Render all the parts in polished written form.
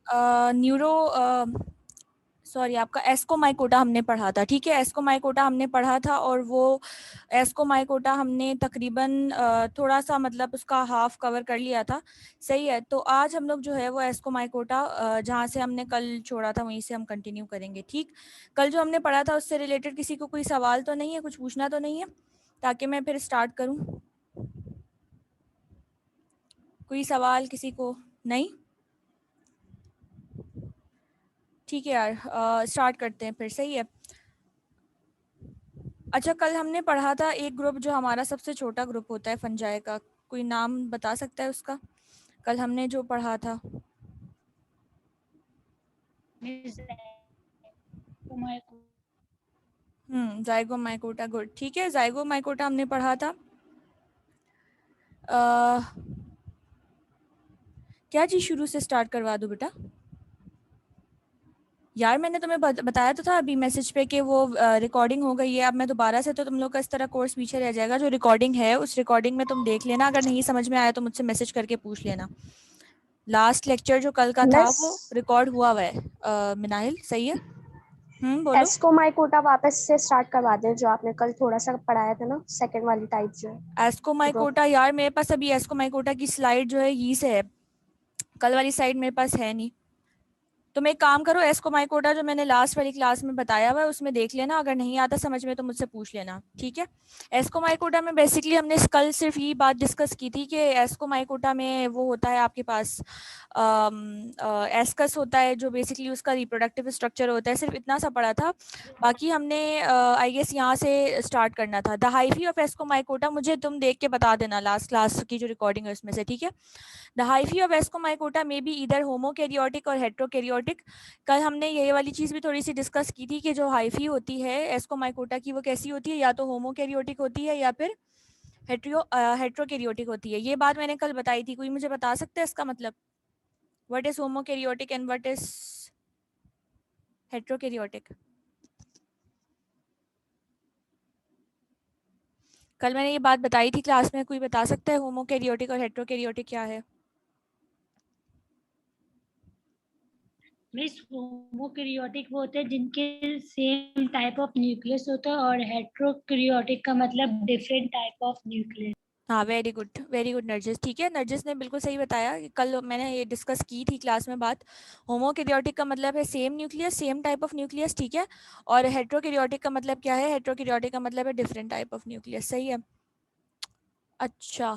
Neuro sorry आपका Ascomycota हमने पढ़ा था, ठीक है। एस्कोमाइकोटा हमने पढ़ा था और वो एस्कोमाइकोटा हमने तकरीबन थोड़ा सा मतलब उसका हाफ कवर कर लिया था, सही है। तो आज हम लोग जो है वो एस्कोमाइकोटा जहाँ से हमने कल छोड़ा था वहीं से हम कंटिन्यू करेंगे, ठीक। कल जो हमने पढ़ा था उससे रिलेटेड किसी को कोई सवाल तो नहीं है, कुछ पूछना तो नहीं है, ताकि मैं फिर स्टार्ट करूँ। कोई सवाल किसी को? नहीं, ठीक है यार, स्टार्ट करते हैं फिर, सही है। अच्छा, कल हमने पढ़ा था एक ग्रुप जो हमारा सबसे छोटा ग्रुप होता है फंजाई का, कोई नाम बता सकता है उसका? कल हमने जो पढ़ा था। जाइगोमाइकोटा, गुड, ठीक है। जाइगोमाइकोटा हमने पढ़ा था। क्या चीज़ शुरू से स्टार्ट करवा दूँ बेटा? यार मैंने तुम्हें बताया तो था अभी मैसेज पे कि वो रिकॉर्डिंग हो गई है। अब मैं दोबारा से, तो तुम लोग का इस तरह कोर्स पीछे रह जाएगा। जो रिकॉर्डिंग है उस रिकॉर्डिंग में तुम देख लेना, अगर नहीं समझ में आया तो मुझसे मैसेज करके पूछ लेना। लास्ट लेक्चर जो कल का था मिस वो रिकॉर्ड हुआ हुआ है। मिनाइल, सही है। बोलो। एस्कोमाइकोटा वापस से स्टार्ट करवा दें, जो आपने कल थोड़ा सा पढ़ाया था ना, सेकंड वाली टाइप जो है ग्रुप। एस्कोमाइकोटा, यार मेरे पास अभी एस्कोमाइकोटा की स्लाइड जो है ये से है, कल वाली स्लाइड मेरे पास है नहीं। तुम एक काम करो, एस्कोमाइकोटा जो मैंने लास्ट वाली क्लास में बताया हुआ है उसमें देख लेना, अगर नहीं आता समझ में तो मुझसे पूछ लेना, ठीक है। एस्कोमाइकोटा में बेसिकली हमने कल सिर्फ ये बात डिस्कस की थी कि एस्कोमाइकोटा में वो होता है आपके पास एस्कस होता है जो बेसिकली उसका रिप्रोडक्टिव स्ट्रक्चर होता है, सिर्फ इतना सा पढ़ा था। बाकी हमने आई गेस यहाँ से स्टार्ट करना था। द हाइफी ऑफ एस्कोमाइकोटा मुझे तुम देख के बता देना लास्ट क्लास की जो रिकॉर्डिंग है उसमें से, ठीक है। द हाइफी ऑफ एस्कोमाइकोटा में बी इधर होमोकैरियोटिक और हेट्रोकैरियोटिक। कल हमने ये वाली चीज़ भी थोड़ी सी डिस्कस की थी कि जो हाइफी होती है एस्कोमाइकोटा की वो कैसी होती है, या तो होमोकैरियोटिक होती है या फिर हेट्रोकैरियोटिक होती है। ये बात मैंने कल बताई थी, कोई मुझे बता सकता है इसका मतलब? What is homokaryotic and what is heterokaryotic? कल मैंने ये बात बताई थी क्लास में, कोई बता सकता है होमोकैरियोटिक और हेट्रोकैरियोटिक क्या है? मिस होमोकैरियोटिक वो होते हैं जिनके सेम टाइप ऑफ न्यूक्लियस होता है, और हेट्रोकैरियोटिक का मतलब डिफरेंट टाइप ऑफ न्यूक्लियस। हाँ, वेरी गुड नरजिस, ठीक है। नरजिस ने बिल्कुल सही बताया कि कल मैंने ये डिस्कस की थी क्लास में बात। होमोकैरियोटिक का मतलब है same nucleus, same type of nucleus, ठीक है। और हेट्रोकैरियोटिक का मतलब क्या है? हेट्रोकैरियोटिक का मतलब है डिफरेंट टाइप ऑफ न्यूक्लियस, सही है। अच्छा,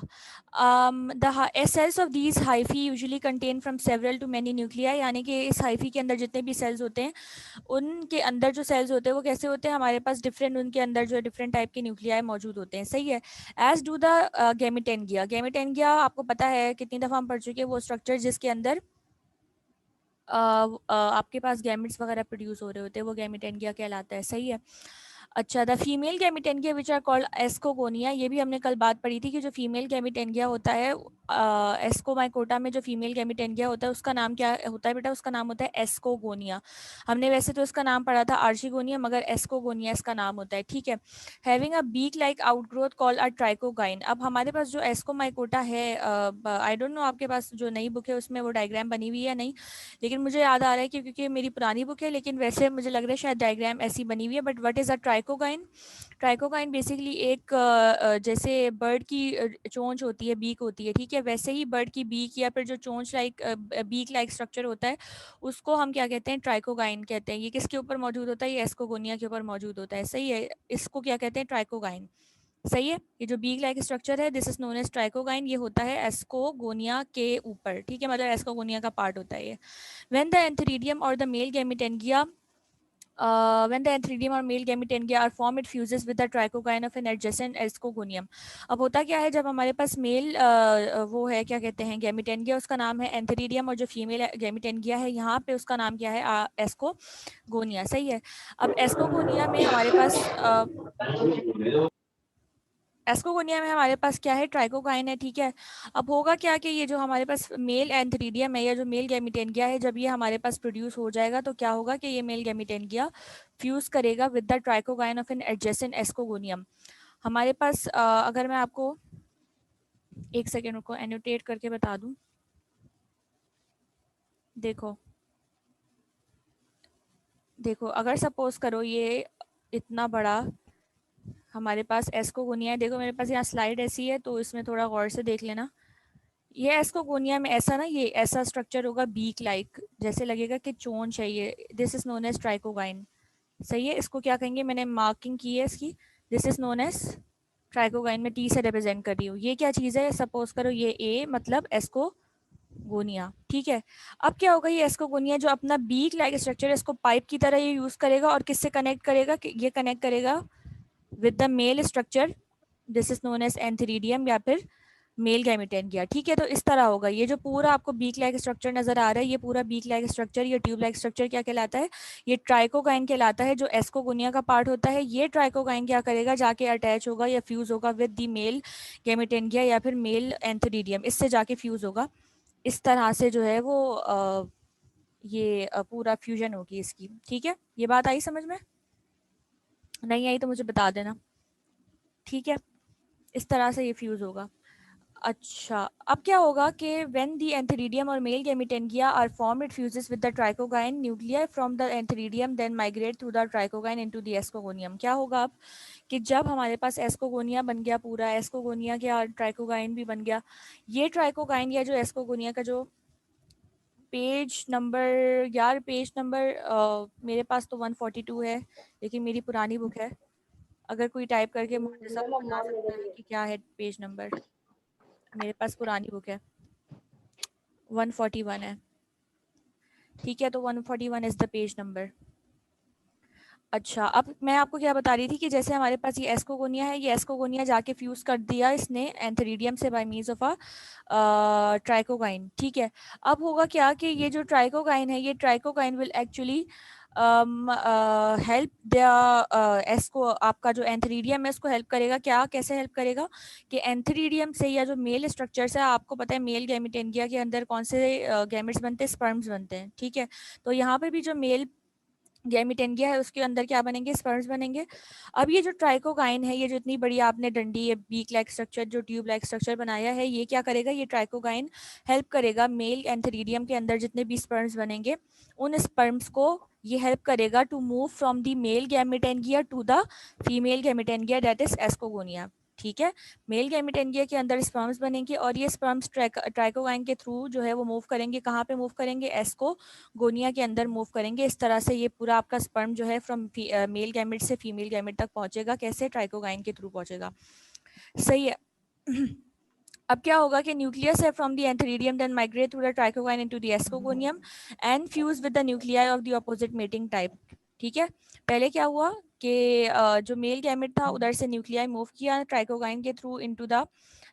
the cells of these hyphae usually contain from several to many nuclei, यानी कि इस हाइफी के अंदर जितने भी सेल्स होते हैं उनके अंदर जो सेल्स होते हैं वो कैसे होते हैं हमारे पास? डिफरेंट, उनके अंदर जो है डिफरेंट टाइप के न्यूक्लियाई मौजूद होते हैं, सही है। As do the gametangia. Gametangia आपको पता है, कितनी दफ़ा हम पढ़ चुके हैं, वो स्ट्रक्चर जिसके अंदर आपके पास गैमेट्स वगैरह प्रोड्यूस हो रहे होते हैं, वो गैमेटेंगिया कहलाता है, सही है। अच्छा, the female gametangia which are called ascogonia, ये भी हमने कल बात पढ़ी थी कि जो फीमेल गैमेटेंगिया होता है एस्कोमाइकोटा में, जो फीमेल गैमेटेंगिया होता है उसका नाम क्या होता है बेटा? उसका नाम होता है एस्कोगोनिया। हमने वैसे तो इसका नाम पढ़ा था आर्चिगोनिया, मगर एस्कोगोनिया इसका नाम होता है, ठीक है। Having a beak like outgrowth called a trichogyne. अब हमारे पास जो एस्कोमाइकोटा है, आई डोंट नो आपके पास जो नई बुक है उसमें वो डायग्राम बनी हुई है नहीं, लेकिन मुझे याद आ रहा है कि क्योंकि मेरी पुरानी बुक है, लेकिन वैसे मुझे लग रहा है शायद डायग्राम ऐसी बनी हुई है। But what is a trichogyne? Trichogyne basically एक जैसे बर्ड की चोंच होती है, बीक होती है, ठीक है, वैसे ही बर्ड की बीक या फिर जो चोंच लाइक बीक लाइक स्ट्रक्चर होता है उसको हम क्या कहते हैं? ट्राइकोगाइन कहते हैं। ये किसके ऊपर मौजूद होता है? ये एस्कोगोनिया के ऊपर मौजूद होता है, सही है। इसको क्या कहते हैं? ट्राइकोगाइन, सही है। ये जो बीक लाइक स्ट्रक्चर है this is known as trichogyne, ये होता है एस्कोगोनिया के ऊपर, ठीक है, मतलब एस्कोगोनिया का पार्ट होता है ये। व्हेन द एंथीरिडियम और the male gametangia when the antheridium or male gamitangia are formed, it fuses with the trichogyne of an adjacent escogonium. अब होता क्या है, जब हमारे पास मेल वो है, क्या कहते हैं, गैमिटेंगिया, उसका नाम है एंथेरिडियम, और जो फीमेल गैमिटेंगिया है यहाँ पे उसका नाम क्या है? एस्कोगोनिया, सही है। अब एस्कोगोनिया में हमारे पास एस्कोगोनिया में हमारे पास क्या है? ट्राइकोगाइन है, ठीक है। अब होगा क्या कि ये जो हमारे पास मेल एंथरीडियम है या जो मेल गैमिटेंगिया है, जब ये हमारे पास प्रोड्यूस हो जाएगा तो क्या होगा कि ये मेल गैमिटेंगिया फ्यूज करेगा with the trichogyne of an adjacent ascogonium. हमारे पास अगर मैं आपको एक सेकेंड को एनोटेट करके बता दूं, देखो देखो अगर सपोज करो ये इतना बड़ा हमारे पास एस्कोगोनिया है, देखो मेरे पास यहाँ स्लाइड ऐसी है तो इसमें थोड़ा गौर से देख लेना। ये एस्कोगोनिया में ऐसा ना, ये ऐसा स्ट्रक्चर होगा बीक लाइक, जैसे लगेगा कि चोंच है ये। This is known as trichogyne. सही है, इसको क्या कहेंगे, मैंने मार्किंग की है इसकी, this is known as trichogyne में टी से रिप्रेजेंट कर रही हूँ। ये क्या चीज़ है, सपोज करो ये ए मतलब एस्कोगोनिया, ठीक है। अब क्या होगा, ये एस्कोगोनिया जो अपना बीक लाइक स्ट्रक्चर है इसको पाइप की तरह ये यूज करेगा और किससे कनेक्ट करेगा, ये कनेक्ट करेगा with the male structure, this is known as antheridium या फिर मेल गैमेटेंगिया, ठीक है। तो इस तरह होगा, ये जो पूरा आपको बीक लाइक स्ट्रक्चर नजर आ रहा है, ये पूरा बीक लाइक स्ट्रक्चर, ये ट्यूब लाइक स्ट्रक्चर क्या कहलाता है, ये ट्राइकोगाइन कहलाता है, जो एस्कोगोनिया का पार्ट होता है। ये ट्राइकोगाइन क्या करेगा, जाके अटैच होगा या फ्यूज होगा विद द मेल गैमेटेंगिया या फिर मेल एंथेरिडियम, इससे जाके फ्यूज होगा। इस तरह से जो है वो ये पूरा फ्यूजन होगी इसकी, ठीक है। ये बात आई समझ में, नहीं आई तो मुझे बता देना, ठीक है। इस तरह से ये फ्यूज होगा। अच्छा, अब क्या होगा कि व्हेन द एंथेरिडियम और male gametangia are formed, it fuses with the trichogyne nuclear from the antheridium, then migrate through the trichogyne into the ascogonium. क्या होगा अब कि जब हमारे पास एस्कोगोनिया बन गया, पूरा एस्कोगोनिया के ट्राइकोगाइन भी बन गया, ये ट्राइकोगाइन या जो एस्कोगोनिया का जो पेज नंबर, यार पेज नंबर मेरे पास तो 142 है, लेकिन मेरी पुरानी बुक है। अगर कोई टाइप करके मुझे सब बता सकता है कि क्या है पेज नंबर, मेरे पास पुरानी बुक है, 141 है, ठीक है। तो 141 इज द पेज नंबर। अच्छा, अब मैं आपको क्या बता रही थी कि जैसे हमारे पास ये एस्कोगोनिया है, ये एस्कोगोनिया जाके फ्यूज कर दिया इसने एंथेरिडियम से by means of a trichogyne, ठीक है। अब होगा क्या कि ये जो ट्राइकोगाइन है, ये trichogyne will actually help the asco, आपका जो एंथेरिडियम है इसको हेल्प करेगा। क्या, कैसे हेल्प करेगा कि एंथेरिडियम से या जो मेल स्ट्रक्चर्स है, आपको पता है मेल गैमेटेंगिया के अंदर कौन से गैमेट्स बनते हैं, स्पर्म्स बनते हैं, ठीक है। तो यहाँ पे भी जो मेल गैमेटेंगिया है उसके अंदर क्या बनेंगे, स्पर्म्स बनेंगे। अब ये जो ट्राइकोगाइन है, ये जो इतनी बड़ी आपने डंडी, ये बीक लाइक स्ट्रक्चर, जो ट्यूब लाइक स्ट्रक्चर बनाया है, ये क्या करेगा, ये ट्राइकोगाइन हेल्प करेगा मेल एंथेरिडियम के अंदर जितने भी स्पर्म्स बनेंगे, उन स्पर्म्स को ये हेल्प करेगा to move from the male gametangia to the female gametangia, that is ascogonia, ठीक है। मेल गैमेटेंगिया के अंदर स्पर्म्स बनेंगे और ये स्पर्म्स ट्राइकोगाइन के थ्रू जो है वो मूव करेंगे, कहाँ पे मूव करेंगे, एस्कोगोनिया के अंदर मूव करेंगे। इस तरह से ये पूरा आपका स्पर्म जो है फ्रॉम मेल गैमेट से फीमेल गैमेट तक पहुंचेगा, कैसे, ट्राइकोगाइन के थ्रू पहुंचेगा, सही है। अब क्या होगा कि न्यूक्लियस है from the antheridium, then migrate through the trichogyne into the ascogonium and fuse with the nuclei of the opposite mating type, ठीक है। पहले क्या हुआ कि जो मेल गैमेट था उधर से न्यूक्लियाई मूव किया ट्राइकोगाइन के थ्रू इनटू द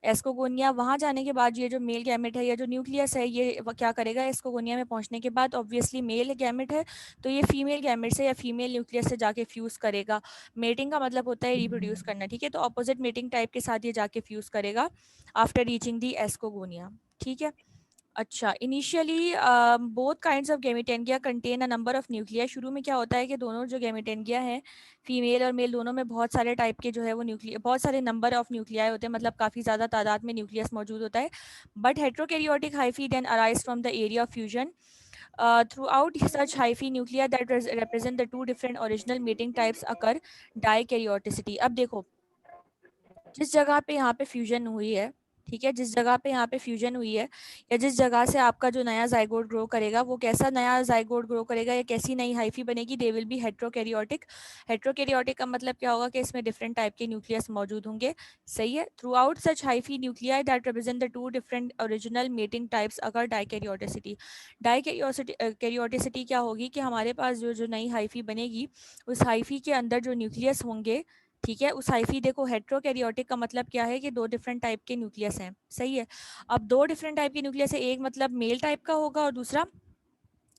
एस्कोगोनिया। वहां जाने के बाद ये जो मेल गैमेट है या जो न्यूक्लियस है, ये क्या करेगा, एस्कोगोनिया में पहुंचने के बाद ऑब्वियसली मेल गैमेट है तो ये फीमेल गैमेट से या फीमेल न्यूक्लियस से जाके फ्यूज करेगा। मेटिंग का मतलब होता है रिप्रोड्यूस करना, ठीक है। तो ऑपोजिट मेटिंग टाइप के साथ ये जाके फ्यूज करेगा आफ्टर रीचिंग दी एस्कोगोनिया, ठीक है। अच्छा, initially both kinds of gametangia contain a number of nuclei. शुरू में क्या होता है कि दोनों जो गैमेटेंगिया हैं, फीमेल और मेल दोनों में बहुत सारे टाइप के जो है वो न्यूक्लिया, बहुत सारे नंबर ऑफ न्यूक्लियाई होते हैं, मतलब काफ़ी ज़्यादा तादाद में न्यूक्लियस मौजूद होता है। But heterokaryotic hyphae then arise from the area of fusion throughout such hyphae nuclei that represent the two different original mating types occur dikaryoticity। अब देखो जिस जगह पे यहाँ पे फ्यूजन हुई है, ठीक है, जिस जगह पे यहाँ पे फ्यूजन हुई है या जिस जगह से आपका जो नया जाइगोट ग्रो करेगा, वो कैसा नया जाइगोट ग्रो करेगा या कैसी नई हाइफी बनेगी, दे विल बी हेट्रोकैरियोटिक। हेट्रोकैरियोटिक का मतलब क्या होगा कि इसमें डिफरेंट टाइप के न्यूक्लियस मौजूद होंगे, सही है। Through out such hyphae nuclei that represent the two different original mating types अगर डाइकैरियोटिसिटी। डाइकैरियोटिसिटी क्या होगी कि हमारे पास जो नई हाइफी बनेगी, उस हाइफी के अंदर जो न्यूक्लियस होंगे, ठीक है, उस हाइफी, देखो हेट्रोकैरियोटिक का मतलब क्या है कि दो डिफरेंट टाइप के न्यूक्लियस हैं, सही है। अब दो डिफरेंट टाइप के न्यूक्लियस है, एक मतलब मेल टाइप का होगा और दूसरा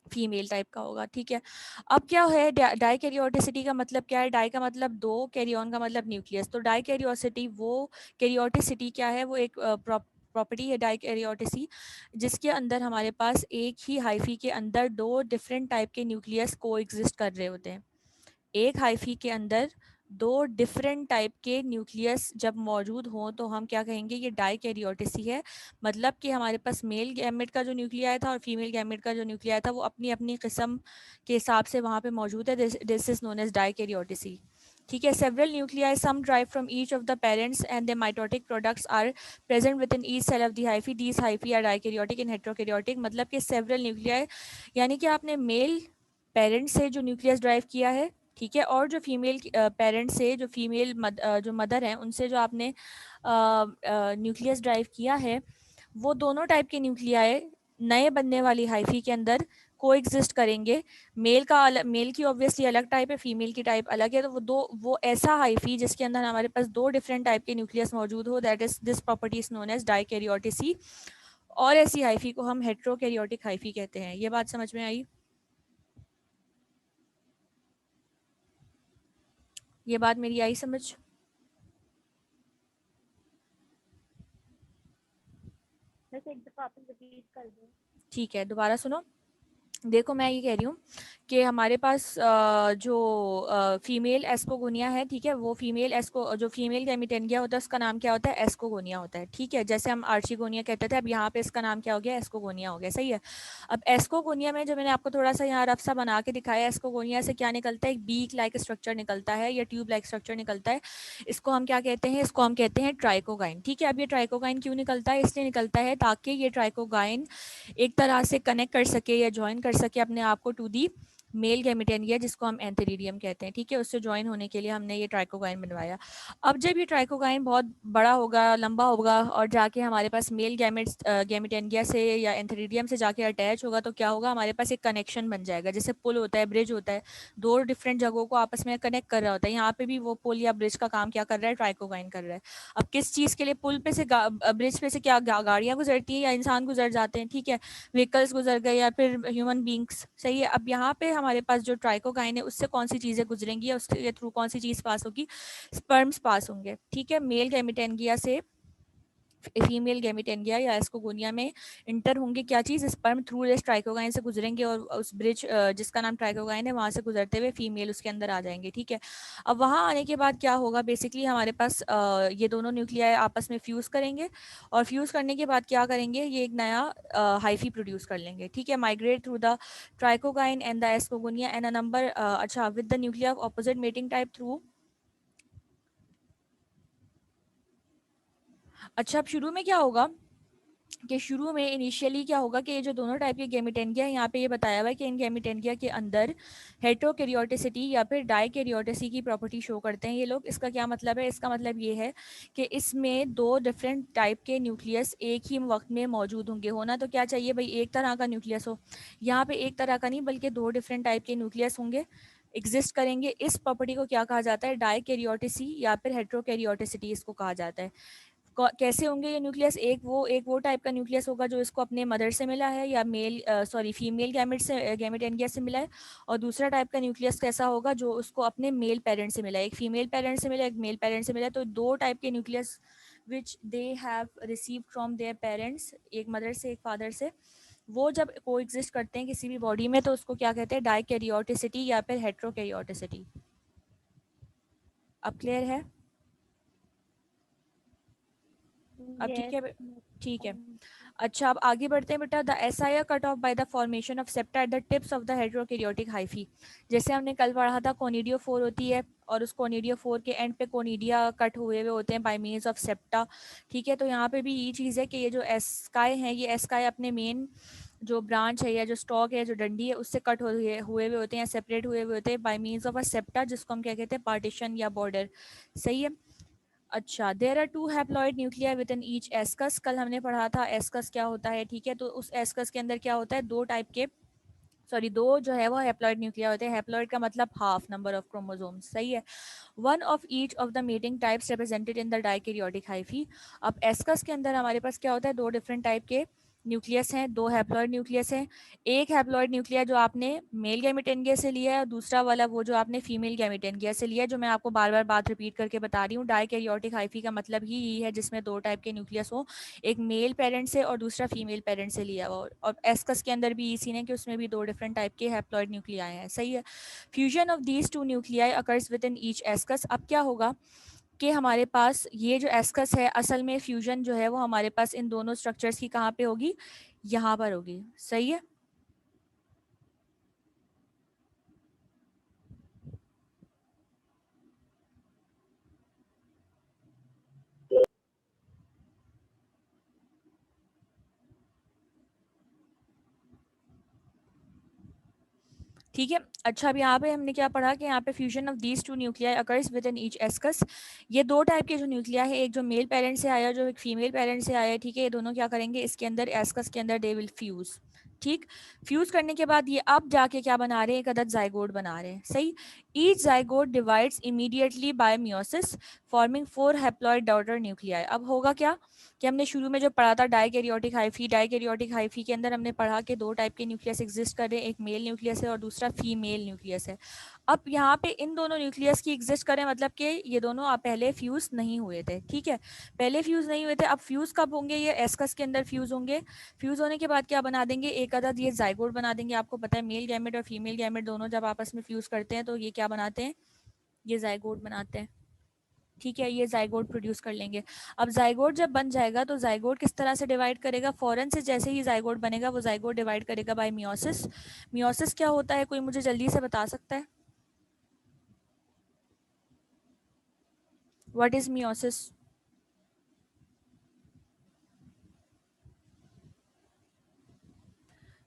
फीमेल टाइप का होगा, ठीक है। अब क्या है डाइकैरियोटिसिटी का मतलब क्या है, डाई का मतलब दो, कैरियन का मतलब न्यूक्लियस। तो डाइकैरियोसिटी वो, कैरियोटिसिटी क्या है, वो एक प्रॉपर्टी है डाइकैरियोटिसी, जिसके अंदर हमारे पास एक ही हाइफी के अंदर दो डिफरेंट टाइप के न्यूक्लियस को एग्जिस्ट कर रहे होते हैं। एक हाइफी के अंदर दो डिफरेंट टाइप के न्यूक्लियस जब मौजूद हों तो हम क्या कहेंगे, ये डाइकैरियोटिसी है। मतलब कि हमारे पास मेल गैमेट का जो न्यूक्लियाई था और फीमेल गैमेट का जो न्यूक्लियाई था वो अपनी अपनी किस्म के हिसाब से वहाँ पे मौजूद है। This is known as dikaryoticity. ठीक है। Several nuclei some drive from each of the parents and the mitotic products are present within each cell of the hyphae. These hyphae are dikaryotic in heterokaryotic. मतलब कि several nuclei यानी कि आपने male parent से जो nucleus drive किया है, ठीक है, और जो फीमेल पेरेंट से जो फीमेल जो मदर हैं उनसे जो आपने न्यूक्लियस ड्राइव किया है, वो दोनों टाइप के न्यूक्लियाई नए बनने वाली हाइफी के अंदर को एग्जिस्ट करेंगे। मेल की ऑब्वियसली अलग टाइप है, फीमेल की टाइप अलग है, तो वो ऐसा हाइफी जिसके अंदर हमारे पास दो डिफरेंट टाइप के न्यूक्लियस मौजूद हो, that is this property is known as dikaryoticity. और ऐसी हाइफी को हम हेट्रोकैरियोटिक हाइफी कहते हैं। ये बात समझ में आई? ये बात मेरी आई समझ? वैसे एक दफा आप रिपीट कर दो। ठीक है, दोबारा सुनो। देखो मैं ये कह रही हूँ कि हमारे पास जो फीमेल एस्कोगोनिया है, ठीक है, वो फीमेल एस्को जो फीमेल गैमिटेंगिया होता है उसका नाम क्या होता है? एस्कोगोनिया होता है। ठीक है, जैसे हम आर्चिगोनिया कहते थे, अब यहाँ पे इसका नाम क्या हो गया? एस्कोगोनिया हो गया। सही है। अब एस्कोगोनिया में जो मैंने आपको थोड़ा सा यहाँ रफ सा बना के दिखाया, एस्कोगोनिया से क्या निकलता है? एक बीक लाइक स्ट्रक्चर निकलता है या ट्यूब लाइक स्ट्रक्चर निकलता है। इसको हम क्या कहते हैं? इसको हम कहते हैं ट्राइकोगाइन। ठीक है। अब ये ट्राइकोगाइन क्यों निकलता है? इसलिए निकलता है ताकि ये ट्राइकोगाइन एक तरह से कनेक्ट कर सके या ज्वाइन कर सके अपने आप को टू दी मेल गैमेटेंगिया, जिसको हम एंथेरिडियम कहते हैं। ठीक है, उससे ज्वाइन होने के लिए हमने ये ट्राइकोगाइन बनवाया। अब जब ये ट्राइकोगाइन बहुत बड़ा होगा, लंबा होगा और जाके हमारे पास मेल गैमेटेंगिया से या एंथेरिडियम से जाके अटैच होगा, तो क्या होगा? हमारे पास एक कनेक्शन बन जाएगा, जैसे पुल होता है, ब्रिज होता है, दो डिफरेंट जगहों को आपस में कनेक्ट कर रहा होता है। यहाँ पे भी वो पुल या ब्रिज का काम क्या कर रहा है? ट्राइकोगाइन कर रहा है। अब किस चीज़ के लिए? पुल पे से ब्रिज पे से क्या गाड़ियाँ गुजरती हैं या इंसान गुजर जाते हैं? ठीक है, व्हीकल्स गुजर गए या फिर ह्यूमन बींग्स। सही है। अब यहाँ पे हमारे पास जो ट्राइकोगाइन है उससे कौन सी चीज़ें गुजरेंगी या उसके थ्रू कौन सी चीज़ पास होगी? स्पर्म्स पास होंगे। ठीक है, मेल गैमेटेंगिया से फीमेल गैमेटेंगिया या एस्कोगोनिया में इंटर होंगे क्या चीज़? स्पर्म थ्रू दिस ट्राइकोगाइन से गुजरेंगे और उस ब्रिज जिसका नाम ट्राइकोगाइन है वहाँ से गुजरते हुए फीमेल उसके अंदर आ जाएंगे। ठीक है। अब वहाँ आने के बाद क्या होगा? बेसिकली हमारे पास ये दोनों न्यूक्लियाई आपस में फ्यूज़ करेंगे और फ्यूज़ करने के बाद क्या करेंगे? ये एक नया हाइफी प्रोड्यूस कर लेंगे। ठीक है, migrate through the trichogyne and the ascogonia and a number अच्छा with the nuclei of opposite mating type through. अच्छा, अब शुरू में क्या होगा कि शुरू में इनिशियली क्या होगा कि ये जो दोनों टाइप के गैमेटेंगिया है, यहाँ पे ये बताया हुआ है कि इन गैमेटेंगिया के अंदर हेट्रोकैरियोटिसिटी या फिर डाइकैरियोटिसी की प्रॉपर्टी शो करते हैं ये लोग। इसका क्या मतलब है? इसका मतलब ये है कि इसमें दो डिफरेंट टाइप के न्यूक्लियस एक ही वक्त में मौजूद होंगे। होना तो क्या चाहिए भाई? एक तरह का न्यूक्लियस हो। यहाँ पे एक तरह का नहीं बल्कि दो डिफरेंट टाइप के न्यूक्लियस होंगे, एग्जिस्ट करेंगे। इस प्रॉपर्टी को क्या कहा जाता है? डाइकैरियोटिसी या फिर हेट्रोकैरियोटिसिटी इसको कहा जाता है। कैसे होंगे ये न्यूक्लियस? एक वो टाइप का न्यूक्लियस होगा जो इसको अपने मदर से मिला है या फीमेल गैमेटेंगिया से मिला है। और दूसरा टाइप का न्यूक्लियस कैसा होगा? जो उसको अपने मेल पेरेंट से मिला है। एक फीमेल पेरेंट से मिला, एक मेल पेरेंट से मिला। तो दो टाइप के nucleus which they have received from their parents, एक मदर से एक फादर से, वो जब को एग्जिस्ट करते हैं किसी भी बॉडी में तो उसको क्या कहते हैं? डाइकैरियोटिसिटी या फिर हेट्रोकैरियोटिसिटी। अब क्लियर है? अब ठीक है? ठीक है। अच्छा, अब आगे बढ़ते हैं बेटा। The asci are cut off by the formation of septa at the tips of the heterokaryotic hyphae. जैसे हमने कल पढ़ा था कोनिडियोफोर होती है और उस कोनिडियोफोर के एंड पे कोनिडिया कट हुए हुए होते हैं बाय मीन्स ऑफ सेप्टा। ठीक है, तो यहाँ पे भी ये चीज़ है कि ये जो एस्काई है, ये एस्काई अपने मेन जो ब्रांच है या जो स्टॉक है, जो डंडी है, उससे कट हुए हुए होते हैं, सेपरेट हुए हुए होते हैं bye means of a septa, जिसको हम क्या कहते हैं? पार्टीशन या बॉर्डर। सही है। अच्छा, there are two haploid nuclei within each ascus. कल हमने पढ़ा था एस्कस क्या होता है। ठीक है, तो उस एस्कस के अंदर क्या होता है? दो जो है वो हैप्लॉइड न्यूक्लिया होते हैं। हैप्लॉइड का मतलब हाफ नंबर ऑफ क्रोमोसोम्स। सही है। One of each of the mating types represented in the dikaryotic hyphae. अब एस्कस के अंदर हमारे पास क्या होता है? दो डिफरेंट टाइप के न्यूक्लियस हैं, 2 हैप्लॉइड न्यूक्लियस हैं। एक हैप्लॉइड न्यूक्लिया जो आपने मेल गैमेटेनगिया से लिया है और दूसरा वाला वो जो आपने फीमेल गैमेटेनगिया से लिया है, जो मैं आपको बार बार बात रिपीट करके बता रही हूँ। डाइकैरियोटिक हाइफी का मतलब ही यही है जिसमें 2 टाइप के न्यूक्लियस हो, एक मेल पेरेंट से और दूसरा फीमेल पेरेंट से लिया हुआ। और एस्कस के अंदर भी इसी ने कि उसमें भी 2 डिफरेंट टाइप के हैप्लॉइड न्यूक्लियाई हैं, सही है। Fusion of these 2 nuclei occurs within each ascus. अब क्या होगा कि हमारे पास ये जो एस्कस है, असल में फ्यूजन जो है वो हमारे पास इन दोनों स्ट्रक्चर्स की कहाँ पे होगी, यहाँ पर होगी, सही है। ठीक है। अच्छा, अब यहाँ पे हमने क्या पढ़ा कि यहाँ पे fusion of these 2 nuclei occurs within each ascus. ये 2 टाइप के जो न्यूक्लिया है, एक जो मेल पेरेंट से आया, जो एक फीमेल पेरेंट से आया, ठीक है, ये दोनों क्या करेंगे इसके अंदर, एस्कस के अंदर दे विल फ्यूज। ठीक, फ्यूज करने के बाद ये अब जाके क्या बना रहे हैं, एक अदद जाइगोट बना रहे हैं, सही। Each zygote divides immediately by meiosis forming 4 haploid daughter nuclei. अब होगा क्या कि हमने शुरू में जो पढ़ा था डाइकैरियोटिक हाइफी, डाइकैरियोटिक हाइफी के अंदर हमने पढ़ा कि 2 टाइप के न्यूक्लियस एग्जिस्ट कर रहे हैं, एक मेल न्यूक्लियस है और दूसरा फीमेल न्यूक्लियस है। अब यहाँ पे इन दोनों न्यूक्लियस की एग्जिस्ट करें मतलब कि ये दोनों आप पहले फ्यूज नहीं हुए थे, ठीक है, पहले फ्यूज नहीं हुए थे। अब फ्यूज कब होंगे, ये एस्कस के अंदर फ्यूज होंगे। फ्यूज होने के बाद क्या बना देंगे, एक अदद ये जाइगोट बना देंगे। आपको पता है मेल गैमेट और फीमेल गैमेट दोनों जब आपस में फ्यूज करते हैं तो ये क्या बनाते हैं, ये जाइगोट बनाते हैं, ठीक है, ये जाइगोट प्रोड्यूस कर लेंगे। अब जाइगोट जब बन जाएगा तो जाइगोट किस तरह से डिवाइड करेगा, फौरन से जैसे ही जाइगोट बनेगा वो जाइगोट डिवाइड करेगा बाय मियोसिस। मियोसिस क्या होता है, कोई मुझे जल्दी से बता सकता है, व्हाट इज मियोसिस?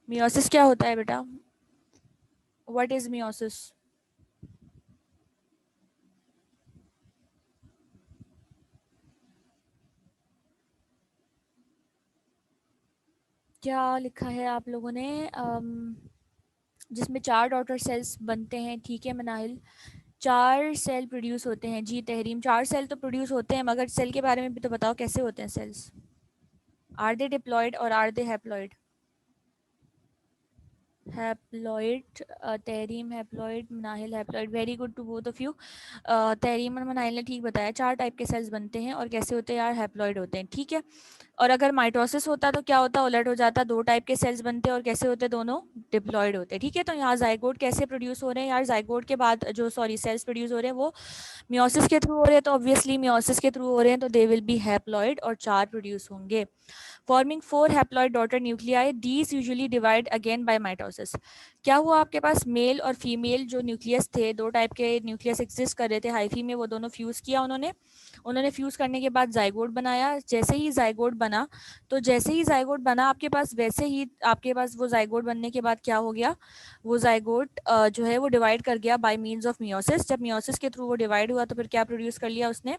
मियोसिस क्या होता है बेटा, व्हाट इज मियोसिस? क्या लिखा है आप लोगों ने, जिसमें 4 डॉटर सेल्स बनते हैं, ठीक है मनाहिल, 4 सेल प्रोड्यूस होते हैं, जी तहरीम 4 सेल तो प्रोड्यूस होते हैं, मगर सेल के बारे में भी तो बताओ कैसे होते हैं सेल्स, आर दे डिप्लॉयड और are they haploid? Haploid, Tahreem haploid, Manahil haploid, very good to both of you. Tahreem और मनाहिल ने ठीक बताया, 4 टाइप के सेल्स बनते हैं और कैसे होते हैं यार, हैप्लॉइड होते हैं, ठीक है। और अगर माइटोसिस होता तो क्या होता, उलट हो जाता, 2 टाइप के सेल्स बनते हैं और कैसे होते, दोनों डिप्लॉयड होते हैं, ठीक है। तो यहाँ जाइगोट कैसे प्रोड्यूस हो रहे हैं यार, जाइगोट के बाद जो सॉरी सेल्स प्रोड्यूस हो रहे हैं वो मियोसिस के थ्रू हो रहे हैं, तो ऑब्वियसली मियोसिस के थ्रू हो रहे हैं तो दे विल बी हैप्लॉइड और 4 प्रोड्यूस होंगे, forming 4 haploid daughter nuclei, these usually divide again by mitosis. क्या हुआ आपके पास, मेल और फीमेल जो न्यूक्लियस थे, 2 टाइप के न्यूक्लियस एग्जिस्ट कर रहे थे हाइफी में, वो दोनों फ्यूज किया उन्होंने फ्यूज करने के बाद जाइगोट बनाया। जैसे ही जाइगोट बना, तो जैसे ही जाइगोट बना आपके पास, वैसे ही आपके पास वो जाइगोट बनने के बाद क्या हो गया, वो जाइगोट जो है वो डिवाइड कर गया बाय मींस ऑफ मियोसिस। जब मियोसिस के थ्रू वो डिवाइड हुआ तो फिर क्या प्रोड्यूस कर लिया उसने,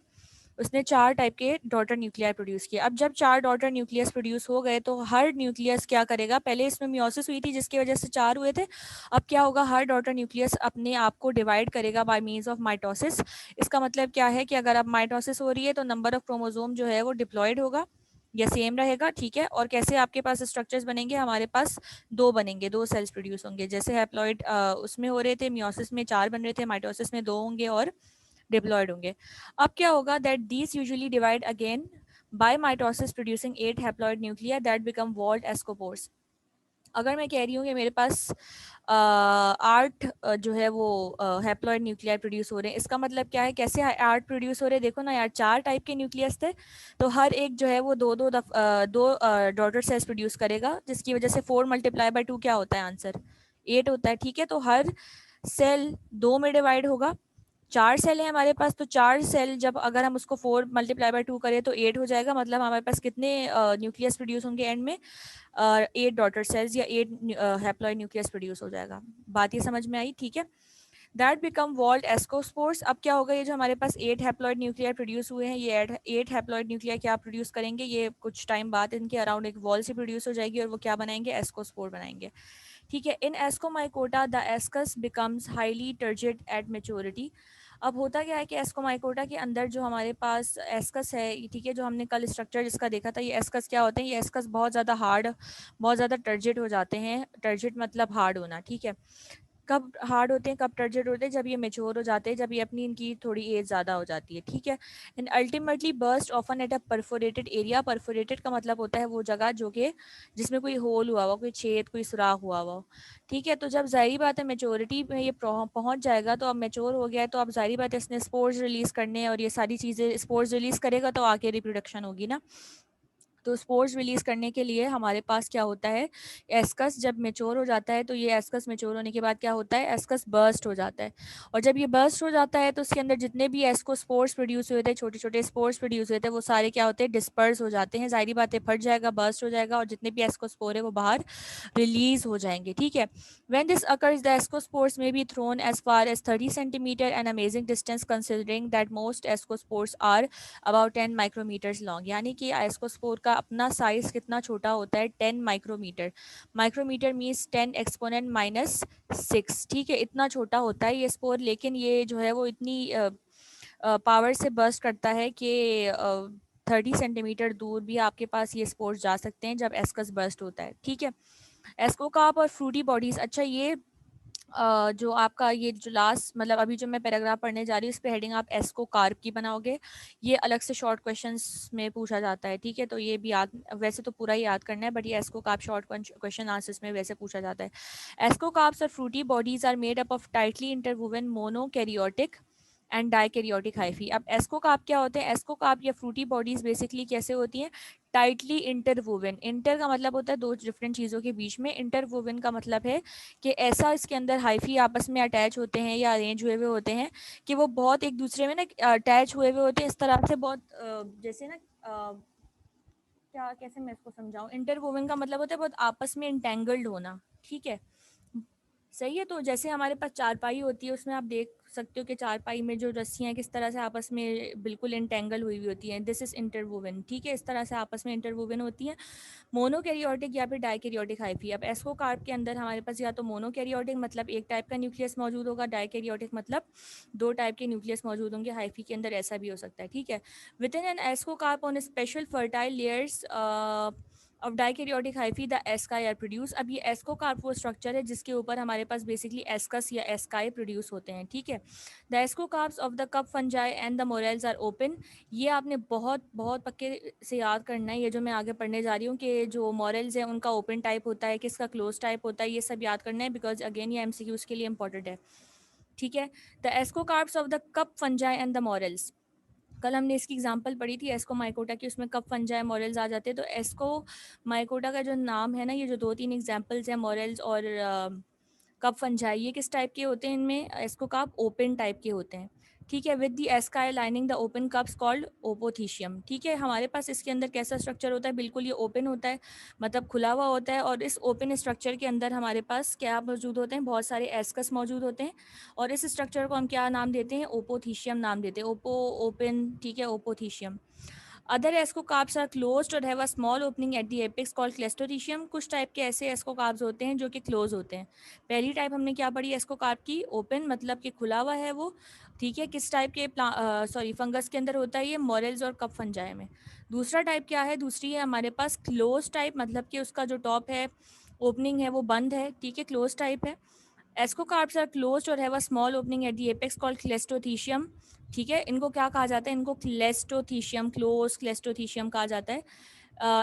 उसने 4 टाइप के डॉटर न्यूक्लियाई प्रोड्यूस किए। अब जब 4 डॉटर न्यूक्लियस प्रोड्यूस हो गए तो हर न्यूक्लियस क्या करेगा, पहले इसमें मियोसिस हुई थी जिसकी वजह से 4 हुए थे, अब क्या होगा, हर डॉटर न्यूक्लियस अपने आप को डिवाइड करेगा बाय मींस ऑफ माइटोसिस। इसका मतलब क्या है कि अगर अब माइटोसिस हो रही है तो नंबर ऑफ क्रोमोसोम जो है वो डिप्लॉयड होगा या सेम रहेगा, ठीक है। और कैसे आपके पास स्ट्रक्चर्स बनेंगे, हमारे पास 2 बनेंगे, 2 सेल्स प्रोड्यूस होंगे, जैसे हैप्लॉइड उसमें हो रहे थे, मियोसिस में 4 बन रहे थे, माइटोसिस में 2 होंगे और डिप्लॉयड होंगे। अब क्या होगा, that these usually divide again by mitosis producing 8 haploid nuclei that become walled ascospores. अगर मैं कह रही हूँ कि मेरे पास 8 जो है वो हैप्लॉइड न्यूक्लियाई प्रोड्यूस हो रहे हैं, इसका मतलब क्या है, कैसे 8 प्रोड्यूस हो रहे हैं, देखो ना यार 4 टाइप के न्यूक्लियस थे, तो हर एक जो है वो दो डॉटर सेल्स प्रोड्यूस करेगा, जिसकी वजह से 4 मल्टीप्लाई बाय 2 क्या होता है, आंसर 8 होता है, ठीक है। तो हर सेल 2 में डिवाइड होगा, 4 सेल है हमारे पास, तो 4 सेल जब अगर हम उसको 4 मल्टीप्लाई बाय 2 करें तो 8 हो जाएगा, मतलब हमारे पास कितने न्यूक्लियस प्रोड्यूस होंगे एंड में, 8 डॉटर सेल्स या 8 हैप्लॉइड न्यूक्लियस प्रोड्यूस हो जाएगा। बात ये समझ में आई, ठीक है। That become walled ascospores. अब क्या होगा, ये जो हमारे पास 8 हैप्लॉइड न्यूक्लियर प्रोड्यूस हुए हैं, ये 8 हैप्लॉइड न्यूक्लियर क्या प्रोड्यूस करेंगे, ये कुछ टाइम बाद इनके अराउंड एक वॉल से प्रोड्यूस हो जाएगी और वो क्या बनाएंगे, एस्कोस्पोर बनाएंगे, ठीक है। In Ascomycota the ascus becomes highly turgid at maturity. अब होता क्या है कि एस्कोमाइकोटा के अंदर जो हमारे पास एस्कस है, ठीक है, जो हमने कल स्ट्रक्चर जिसका देखा था, ये एस्कस क्या होते हैं, ये एस्कस बहुत ज़्यादा हार्ड, बहुत ज़्यादा टर्जिड हो जाते हैं। टर्जिड मतलब हार्ड होना, ठीक है। कब हार्ड होते हैं, कब टर्जिड होते हैं, जब ये मेच्योर हो जाते हैं, जब ये अपनी इनकी थोड़ी एज ज़्यादा हो जाती है, ठीक है। And ultimately burst often at a perforated area. Perforated का मतलब होता है वो जगह जो कि जिसमें कोई होल हुआ हुआ, कोई छेद, कोई सुराख हुआ हुआ, ठीक है। तो जब ज़ाहिर बात है मेच्योरिटी में ये पहुंच जाएगा, तो अब मेच्योर हो गया है, तो अब ज़ाहिर बात है इसने स्पोर्स रिलीज़ करने हैं, और ये सारी चीज़ें स्पोर्स रिलीज़ करेगा तो आके रिप्रोडक्शन होगी ना। तो स्पोर्स रिलीज करने के लिए हमारे पास क्या होता है, एस्कस जब मेच्योर हो जाता है, तो ये एस्कस मेच्योर होने के बाद क्या होता है, एस्कस बर्स्ट हो जाता है। और जब ये बर्स्ट हो जाता है तो उसके अंदर जितने भी एस्को स्पोर्स प्रोड्यूस हुए थे, छोटे छोटे स्पोर्स प्रोड्यूस हुए थे, वो सारे क्या होते हैं, डिस्पर्स हो जाते हैं। जाहिर बात है फट जाएगा, बर्स्ट हो जाएगा, और जितने भी एस्को स्पोर है वो बाहर रिलीज हो जाएंगे, ठीक है। When this occurs, the ascospores may be thrown as far as 30 centimeter, an amazing distance considering that most ascospores are about 10 micrometres long. यानी कि एस्कोस्पोर का अपना साइज कितना छोटा होता है, 10 माइक्रोमीटर। माइक्रोमीटर मीन्स 10 एक्सपोनेंट -6, ठीक है, इतना छोटा होता है ये स्पोर। लेकिन ये जो है वो इतनी पावर से बर्स्ट करता है कि 30 सेंटीमीटर दूर भी आपके पास ये स्पोर्स जा सकते हैं जब एस्कस बर्स्ट होता है, ठीक है। एस्कोकार्प और फ्रूटी बॉडीज, अच्छा ये जो आपका ये जो लास्ट मतलब अभी जो मैं पैराग्राफ पढ़ने जा रही हूँ, इस पे हेडिंग आप एस्को कार्प की बनाओगे। ये अलग से शॉर्ट क्वेश्चंस में पूछा जाता है, ठीक है। तो ये भी याद, वैसे तो पूरा ही याद करना है, बट ये ascocarp short question answers में वैसे पूछा जाता है। एस्को कार्प्स और fruity bodies are made up of tightly interwoven monokaryotic and dikaryotic hyphae. अब एस्को कार्प क्या होते हैं, एस्को कार्प या फ्रूटी बॉडीज बेसिकली कैसे होती हैं, टाइटली इंटरवोवन। इंटर का मतलब होता है दो डिफरेंट चीज़ों के बीच में, इंटरवोवन का मतलब है कि ऐसा इसके अंदर हाइफी आपस में अटैच होते हैं या अरेंज हुए हुए होते हैं कि वो बहुत एक दूसरे में ना अटैच हुए हुए होते हैं, इस तरह से बहुत जैसे ना क्या, कैसे मैं इसको समझाऊं, इंटरवोवन का मतलब होता है बहुत आपस में इंटेंगल्ड होना, ठीक है, सही है। तो जैसे हमारे पास चारपाई होती है, उसमें आप देख सकते हो कि चारपाई में जो रस्सियाँ किस तरह से आपस में बिल्कुल इंटेंगल हुई हुई होती हैं, दिस इज इंटरवोवन, ठीक है, इस तरह से आपस में इंटरवोवन होती हैं। मोनोकैरियोटिक या फिर डाइकैरियोटिक हाइफी। अब एस्कोकार्प के अंदर हमारे पास या तो मोनोकैरियोटिक मतलब एक टाइप का न्यूक्लियस मौजूद होगा, डाइकैरियोटिक मतलब दो टाइप के न्यूक्लियस मौजूद होंगे। हाइफी के अंदर ऐसा भी हो सकता है, ठीक है। Within an ascocarp on special fertile layers of dikaryotic hyphae the asci are produce. अब ये एस्कोकार्प वो स्ट्रक्चर है जिसके ऊपर हमारे पास बेसिकली एस्कस या एस्काई प्रोड्यूस होते हैं, ठीक है। The ascocarps of the cup fungi and the morels are open. ये आपने बहुत बहुत पक्के से याद करना है, ये जो मैं आगे पढ़ने जा रही हूँ कि जो मॉरल्स हैं उनका ओपन टाइप होता है, किसका क्लोज टाइप होता है, ये सब याद करना है, बिकॉज अगेन ये एमसीक्यूज के लिए इंपॉर्टेंट है, ठीक है। The ascocarps of the cup fungi and the morals, कल हमने इसकी एग्जांपल पढ़ी थी एस्को माइकोटा की, उसमें कप फंजाई मॉरल्स आ जाते हैं। तो एस्को माइकोटा का जो नाम है ना, ये जो दो तीन एग्जांपल्स हैं मॉरल्स और कप फंजाई, ये किस टाइप के होते हैं, इनमें एस्को कप ओपन टाइप के होते हैं, ठीक है। With the asci lining the open cups called apothecium, ठीक है। हमारे पास इसके अंदर कैसा स्ट्रक्चर होता है, बिल्कुल ये ओपन होता है, मतलब खुला हुआ होता है। और इस ओपन स्ट्रक्चर के अंदर हमारे पास क्या मौजूद होते हैं, बहुत सारे एस्कस मौजूद होते हैं। और इस स्ट्रक्चर को हम क्या नाम देते हैं, ओपोथीशियम नाम देते हैं, ओपो ओपन, ठीक है, apothecium. Other ascocarps are closed और have a small opening at the apex called cleistothecium. कुछ टाइप के ऐसे एस्कोकार्प्स होते हैं जो कि क्लोज होते हैं। पहली टाइप हमने क्या पढ़ी एस्कोकार्प की, ओपन मतलब कि खुला हुआ है वो, ठीक है। किस टाइप के फंगस के अंदर होता है ये, मॉरल्स और कप फंजाई में। दूसरा टाइप क्या है, दूसरी है हमारे पास क्लोज टाइप, मतलब कि उसका जो टॉप है, ओपनिंग है, वो बंद है, ठीक है, क्लोज टाइप है। एस्कोकार्प्स आर क्लोज्ड और have a small opening at the apex called cleistothecium, ठीक है। इनको क्या कहा जाता है, इनको क्लेस्टोथीशियम, क्लोज क्लेस्टोथीशियम कहा जाता है,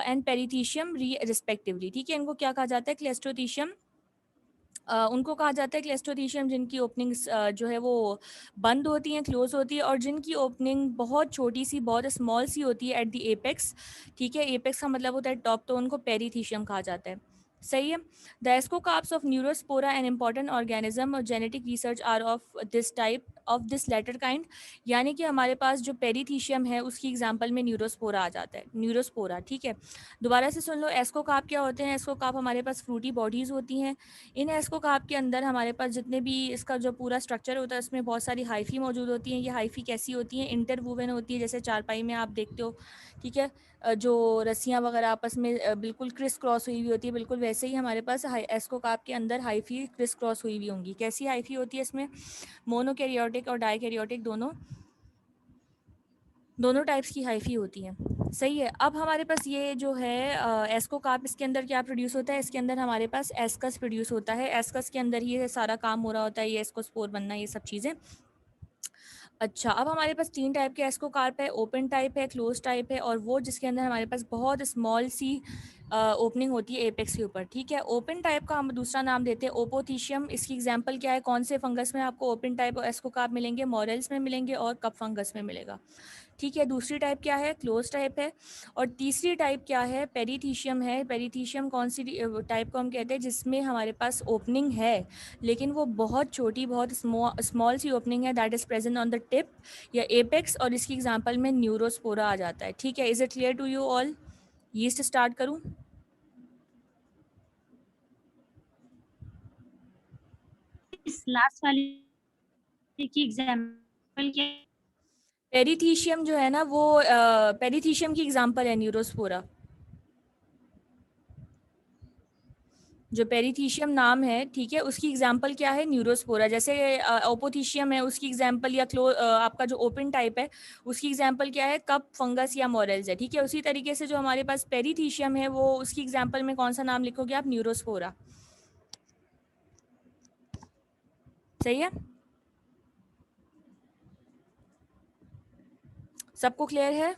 एंड पेरिथीशियम रिस्पेक्टिवली, ठीक है। इनको क्या कहा जाता है, क्लेस्टोथीशियम, उनको कहा जाता है क्लेस्टोथीशियम जिनकी ओपनिंग्स जो है वो बंद होती हैं, क्लोज होती है, और जिनकी ओपनिंग बहुत छोटी सी, बहुत स्मॉल सी होती है एट द एपेक्स, ठीक है। एपेक्स का मतलब होता है टॉप, तो उनको पेरिथीशियम कहा जाता है, सही है। The ascocarps of Neurospora an important organism और genetic research are of this type of this latter kind. यानी कि हमारे पास जो पेरिथीशियम है उसकी एग्जाम्पल में न्यूरोस्पोरा आ जाता है, न्यूरोस्पोरा, ठीक है। दोबारा से सुन लो, एस्कोकार्प क्या होते हैं, एस्कोकार्प हमारे पास फ्रूटी बॉडीज होती हैं। इन एस्कोकार्प के अंदर हमारे पास जितने भी इसका जो पूरा स्ट्रक्चर होता है उसमें बहुत सारी हाइफी मौजूद होती हैं। ये हाइफी कैसी होती हैं, इंटरवूवन होती है, जैसे चारपाई में आप देखते हो, ठीक है। जो रस्सियाँ वगैरह आपस में बिल्कुल क्रिस क्रॉस हुई हुई होती है, बिल्कुल वैसे ही हमारे पास एस्कोकार्प के अंदर हाइफी क्रिस क्रॉस हुई हुई होंगी। कैसी हाइफी होती है इसमें? मोनोकैरियोटिक और डाइकैरियोटिक दोनों टाइप्स की हाइफी होती हैं। सही है। अब हमारे पास ये जो है एस्कोकार्प, इसके अंदर क्या प्रोड्यूस होता है? इसके अंदर हमारे पास एस्कस प्रोड्यूस होता है। एस्कस के अंदर ही ये सारा काम हो रहा होता है, ये एस्कोस्पोर बनना, ये सब चीज़ें। अच्छा, अब हमारे पास 3 टाइप के एस्कोकार्प है, ओपन टाइप है, क्लोज टाइप है, और वो जिसके अंदर हमारे पास बहुत स्मॉल सी ओपनिंग होती है एपेक्स के ऊपर। ठीक है, ओपन टाइप का हम दूसरा नाम देते हैं ओपोथीशियम। इसकी एग्जांपल क्या है? कौन से फंगस में आपको ओपन टाइप एस्कोकार्प मिलेंगे? मॉरेल्स में मिलेंगे और कप फंगस में मिलेगा। ठीक है, दूसरी टाइप क्या है? क्लोज टाइप है। और तीसरी टाइप क्या है? पेरीथीशियम है। पेरीथीशियम कौन सी टाइप को हम कहते हैं? जिसमें हमारे पास ओपनिंग है लेकिन वो बहुत छोटी, बहुत स्मॉल सी ओपनिंग है, that is present on the tip या एपेक्स, और इसकी एग्जांपल में न्यूरोस्पोरा आ जाता है। ठीक है, is it clear to you all? Yeast start करूं? इस लास्ट वाली की एग्जांपल क्या? पेरीथीशियम जो है ना, वो पेरीथीशियम की एग्जांपल है न्यूरोस्पोरा। जो पेरीथीशियम नाम है, ठीक है, उसकी एग्जाम्पल क्या है? न्यूरोस्पोरा। जैसे ओपोथीशियम है, उसकी एग्जाम्पल या आपका जो ओपन टाइप है उसकी एग्जाम्पल क्या है? कप फंगस या मॉरेल्स है। ठीक है, उसी तरीके से जो हमारे पास पेरीथीशियम है वो उसकी एग्जाम्पल में कौन सा नाम लिखोगे आप? न्यूरोस्पोरा। सही है, सबको क्लियर है?